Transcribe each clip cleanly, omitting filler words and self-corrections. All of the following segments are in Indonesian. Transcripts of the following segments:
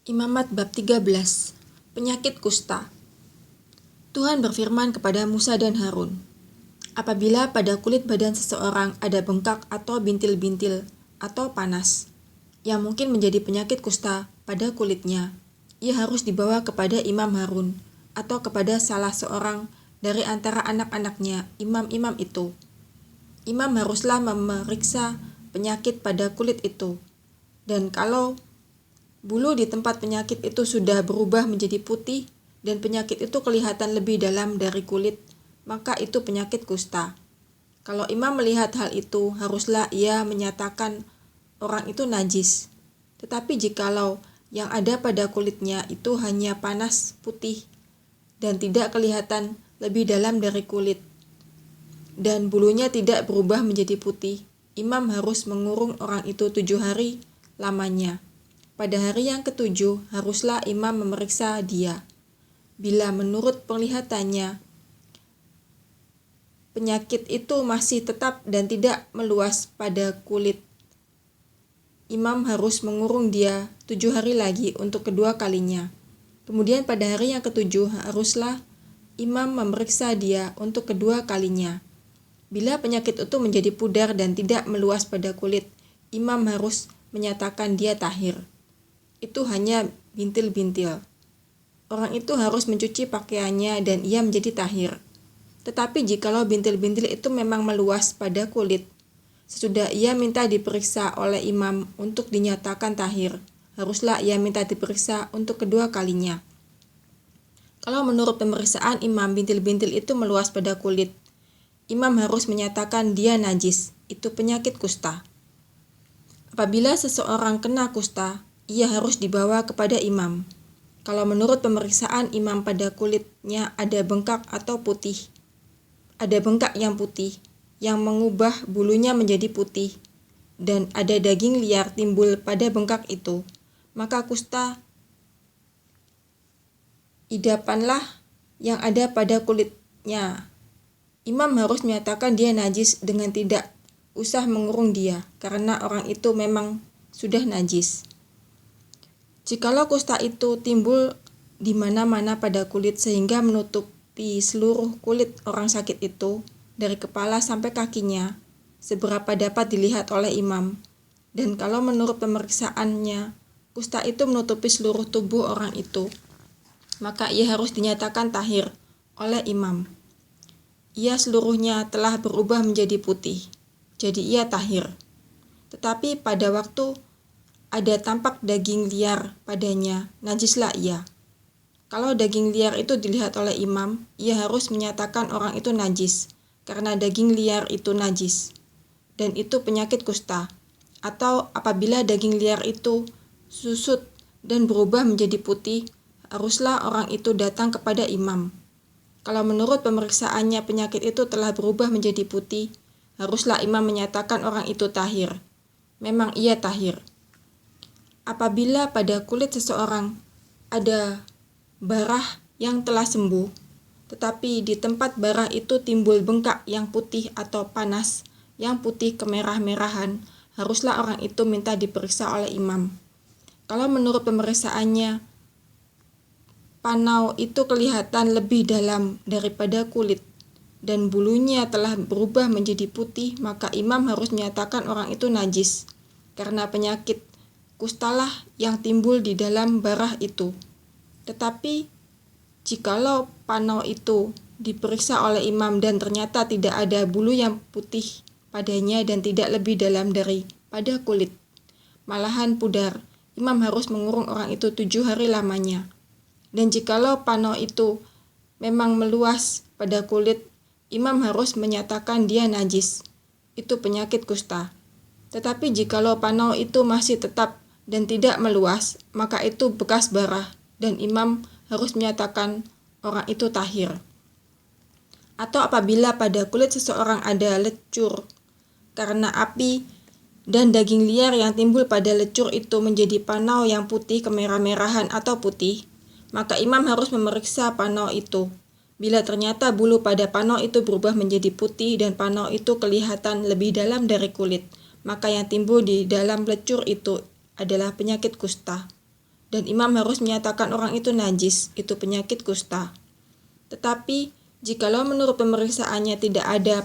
Imamat bab 13. Penyakit kusta. Tuhan berfirman kepada Musa dan Harun, apabila pada kulit badan seseorang ada bengkak atau bintil-bintil atau panas, yang mungkin menjadi penyakit kusta pada kulitnya, ia harus dibawa kepada Imam Harun atau kepada salah seorang dari antara anak-anaknya imam-imam itu. Imam haruslah memeriksa penyakit pada kulit itu, dan kalau bulu di tempat penyakit itu sudah berubah menjadi putih dan penyakit itu kelihatan lebih dalam dari kulit, maka itu penyakit kusta. Kalau imam melihat hal itu, haruslah ia menyatakan orang itu najis. Tetapi jikalau yang ada pada kulitnya itu hanya panas putih dan tidak kelihatan lebih dalam dari kulit, dan bulunya tidak berubah menjadi putih, imam harus mengurung orang itu 7 hari lamanya. Pada hari yang ketujuh, haruslah imam memeriksa dia. Bila menurut penglihatannya, penyakit itu masih tetap dan tidak meluas pada kulit, imam harus mengurung dia 7 hari lagi untuk kedua kalinya. Kemudian pada hari yang ketujuh, haruslah imam memeriksa dia untuk kedua kalinya. Bila penyakit itu menjadi pudar dan tidak meluas pada kulit, imam harus menyatakan dia tahir. Itu hanya bintil-bintil. Orang itu harus mencuci pakaiannya dan ia menjadi tahir. Tetapi jikalau bintil-bintil itu memang meluas pada kulit, sesudah ia minta diperiksa oleh imam untuk dinyatakan tahir, haruslah ia minta diperiksa untuk kedua kalinya. Kalau menurut pemeriksaan imam bintil-bintil itu meluas pada kulit, imam harus menyatakan dia najis, itu penyakit kusta. Apabila seseorang kena kusta, ia harus dibawa kepada imam. Kalau menurut pemeriksaan imam pada kulitnya ada bengkak atau putih, ada bengkak yang putih, yang mengubah bulunya menjadi putih, dan ada daging liar timbul pada bengkak itu, maka kusta idapanlah yang ada pada kulitnya. Imam harus menyatakan dia najis dengan tidak usah mengurung dia, karena orang itu memang sudah najis. Jikalau kusta itu timbul di mana-mana pada kulit sehingga menutupi seluruh kulit orang sakit itu, dari kepala sampai kakinya, seberapa dapat dilihat oleh imam, dan kalau menurut pemeriksaannya, kusta itu menutupi seluruh tubuh orang itu, maka ia harus dinyatakan tahir oleh imam. Ia seluruhnya telah berubah menjadi putih, jadi ia tahir. Tetapi pada waktu ada tampak daging liar padanya, najislah ia. Kalau daging liar itu dilihat oleh imam, ia harus menyatakan orang itu najis, karena daging liar itu najis, dan itu penyakit kusta. Atau apabila daging liar itu susut dan berubah menjadi putih, haruslah orang itu datang kepada imam. Kalau menurut pemeriksaannya penyakit itu telah berubah menjadi putih, haruslah imam menyatakan orang itu tahir. Memang ia tahir. Apabila pada kulit seseorang ada barah yang telah sembuh, tetapi di tempat barah itu timbul bengkak yang putih atau panas, yang putih kemerah-merahan, haruslah orang itu minta diperiksa oleh imam. Kalau menurut pemeriksaannya, panau itu kelihatan lebih dalam daripada kulit, dan bulunya telah berubah menjadi putih, maka imam harus menyatakan orang itu najis, karena penyakit kustalah yang timbul di dalam barah itu. Tetapi jikalau panau itu diperiksa oleh imam dan ternyata tidak ada bulu yang putih padanya dan tidak lebih dalam daripada kulit, malahan pudar, imam harus mengurung orang itu 7 hari lamanya. Dan jikalau panau itu memang meluas pada kulit, imam harus menyatakan dia najis, itu penyakit kusta. Tetapi jikalau panau itu masih tetap dan tidak meluas, maka itu bekas barah, dan imam harus menyatakan orang itu tahir. Atau apabila pada kulit seseorang ada lecur karena api, dan daging liar yang timbul pada lecur itu menjadi panau yang putih kemerah-merahan atau putih, maka imam harus memeriksa panau itu. Bila ternyata bulu pada panau itu berubah menjadi putih dan panau itu kelihatan lebih dalam dari kulit, maka yang timbul di dalam lecur itu adalah penyakit kusta. dan imam harus menyatakan orang itu najis, itu penyakit kusta. Tetapi jikalau menurut pemeriksaannya tidak ada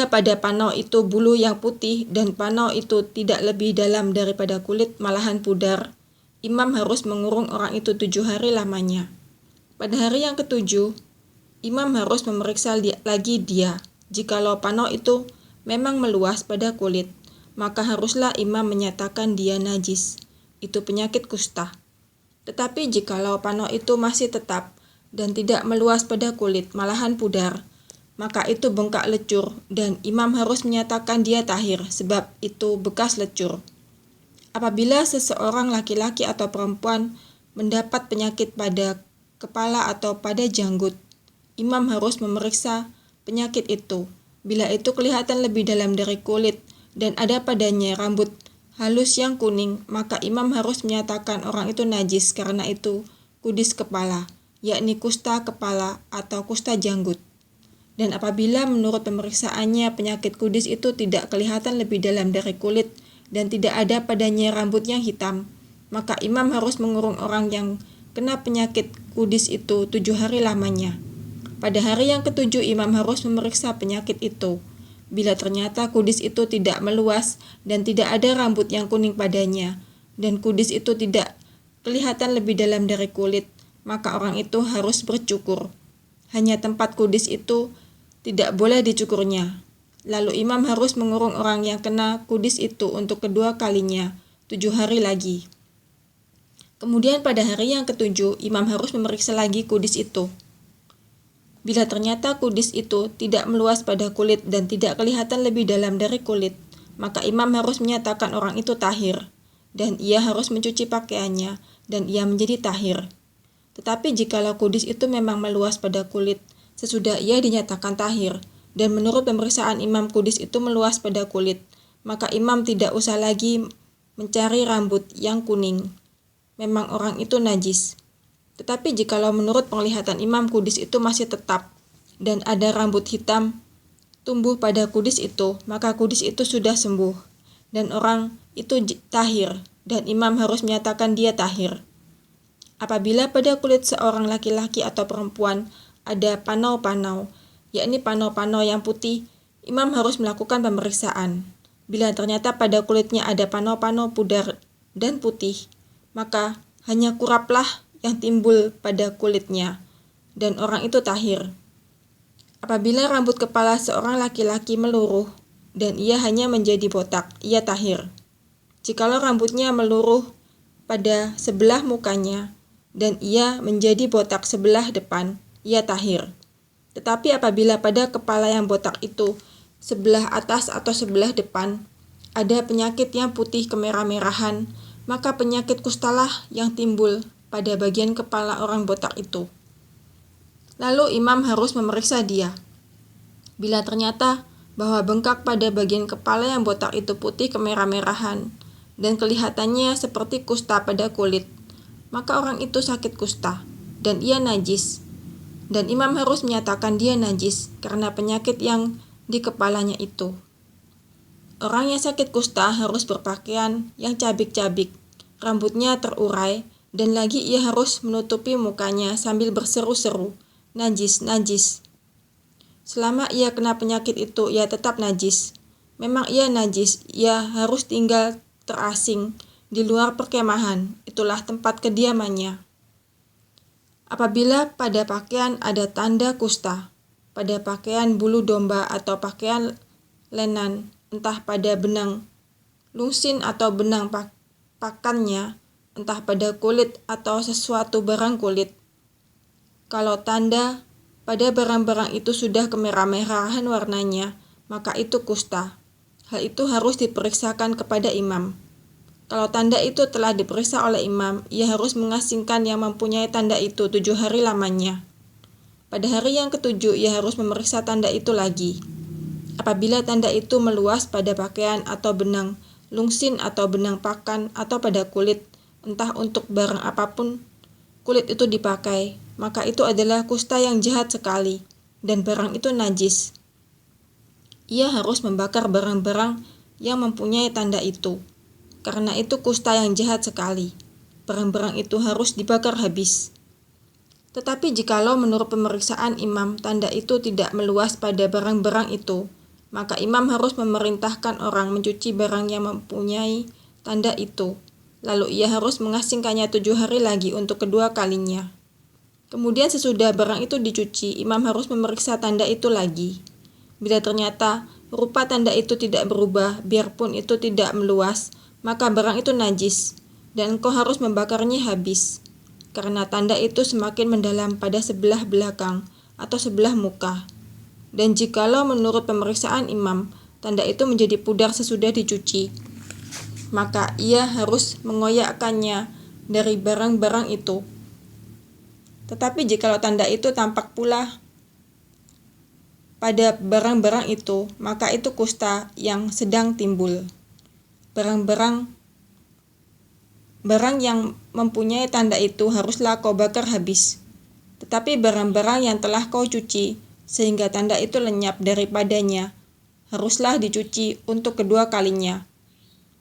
pada panau itu bulu yang putih dan panau itu tidak lebih dalam daripada kulit, malahan pudar, imam harus mengurung orang itu 7 hari lamanya. Pada hari yang ke-7, imam harus memeriksa lagi dia. Jikalau panau itu memang meluas pada kulit, maka haruslah imam menyatakan dia najis, itu penyakit kusta. Tetapi jikalau panau itu masih tetap dan tidak meluas pada kulit, malahan pudar, maka itu bengkak lecur dan imam harus menyatakan dia tahir, sebab itu bekas lecur. Apabila seseorang laki-laki atau perempuan mendapat penyakit pada kepala atau pada janggut, imam harus memeriksa penyakit itu. Bila itu kelihatan lebih dalam dari kulit dan ada padanya rambut halus yang kuning, maka imam harus menyatakan orang itu najis karena itu kudis kepala, yakni kusta kepala atau kusta janggut. Dan apabila menurut pemeriksaannya penyakit kudis itu tidak kelihatan lebih dalam dari kulit dan tidak ada padanya rambut yang hitam, maka imam harus mengurung orang yang kena penyakit kudis itu 7 hari lamanya. Pada hari yang ke-7 imam harus memeriksa penyakit itu. Bila ternyata kudis itu tidak meluas dan tidak ada rambut yang kuning padanya, dan kudis itu tidak kelihatan lebih dalam dari kulit, maka orang itu harus bercukur. Hanya tempat kudis itu tidak boleh dicukurnya. Lalu imam harus mengurung orang yang kena kudis itu untuk kedua kalinya, 7 hari lagi. Kemudian pada hari yang ke-7 imam harus memeriksa lagi kudis itu. Bila ternyata kudis itu tidak meluas pada kulit dan tidak kelihatan lebih dalam dari kulit, maka imam harus menyatakan orang itu tahir, dan ia harus mencuci pakaiannya, dan ia menjadi tahir. Tetapi jikalau kudis itu memang meluas pada kulit, sesudah ia dinyatakan tahir, dan menurut pemeriksaan imam kudis itu meluas pada kulit, maka imam tidak usah lagi mencari rambut yang kuning. Memang orang itu najis. Tetapi jikalau menurut penglihatan imam kudis itu masih tetap dan ada rambut hitam tumbuh pada kudis itu, maka kudis itu sudah sembuh dan orang itu tahir dan imam harus menyatakan dia tahir. Apabila pada kulit seorang laki-laki atau perempuan ada panau-panau, yakni panau-panau yang putih, imam harus melakukan pemeriksaan. Bila ternyata pada kulitnya ada panau-panau pudar dan putih, maka hanya kuraplah yang timbul pada kulitnya, dan orang itu tahir. Apabila rambut kepala seorang laki-laki meluruh, dan ia hanya menjadi botak, ia tahir. Jikalau rambutnya meluruh pada sebelah mukanya, dan ia menjadi botak sebelah depan, ia tahir. Tetapi apabila pada kepala yang botak itu, sebelah atas atau sebelah depan, ada penyakit yang putih kemerah-merahan, maka penyakit kustalah yang timbul pada bagian kepala orang botak itu. Lalu imam harus memeriksa dia. Bila ternyata bahwa bengkak pada bagian kepala yang botak itu putih kemerah-merahan dan kelihatannya seperti kusta pada kulit, maka orang itu sakit kusta dan ia najis. Dan imam harus menyatakan dia najis karena penyakit yang di kepalanya itu. Orang yang sakit kusta harus berpakaian yang cabik-cabik, rambutnya terurai, dan lagi ia harus menutupi mukanya sambil berseru-seru, najis, najis. Selama ia kena penyakit itu, ia tetap najis. Memang ia najis, ia harus tinggal terasing di luar perkemahan, itulah tempat kediamannya. Apabila pada pakaian ada tanda kusta, pada pakaian bulu domba atau pakaian lenan, entah pada benang lungsin atau benang pakannya, entah pada kulit atau sesuatu barang kulit. Kalau tanda pada barang-barang itu sudah kemerah-merahan warnanya, maka itu kusta. Hal itu harus diperiksakan kepada imam. Kalau tanda itu telah diperiksa oleh imam, ia harus mengasingkan yang mempunyai tanda itu 7 hari lamanya. Pada hari yang ke-7, ia harus memeriksa tanda itu lagi. Apabila tanda itu meluas pada pakaian atau benang lungsin atau benang pakan atau pada kulit, entah untuk barang apapun kulit itu dipakai, maka itu adalah kusta yang jahat sekali, dan barang itu najis. Ia harus membakar barang-barang yang mempunyai tanda itu. karena itu kusta yang jahat sekali. Barang-barang itu harus dibakar habis. Tetapi jikalau menurut pemeriksaan imam tanda itu tidak meluas pada barang-barang itu, maka imam harus memerintahkan orang mencuci barang yang mempunyai tanda itu. Lalu ia harus mengasingkannya 7 hari lagi untuk kedua kalinya. Kemudian sesudah barang itu dicuci, imam harus memeriksa tanda itu lagi. Bila ternyata rupa tanda itu tidak berubah, biarpun itu tidak meluas, maka barang itu najis, dan engkau harus membakarnya habis, karena tanda itu semakin mendalam pada sebelah belakang atau sebelah muka. Dan jikalau menurut pemeriksaan imam, tanda itu menjadi pudar sesudah dicuci, maka ia harus mengoyakkannya dari barang-barang itu. Tetapi jikalau tanda itu tampak pula pada barang-barang itu, maka itu kusta yang sedang timbul. Barang yang mempunyai tanda itu haruslah kau bakar habis. Tetapi barang-barang yang telah kau cuci, sehingga tanda itu lenyap daripadanya, haruslah dicuci untuk kedua kalinya,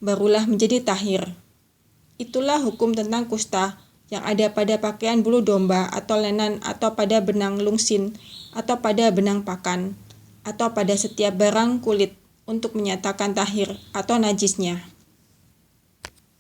barulah menjadi tahir. Itulah hukum tentang kusta yang ada pada pakaian bulu domba atau lenan atau pada benang lungsin atau pada benang pakan atau pada setiap barang kulit untuk menyatakan tahir atau najisnya.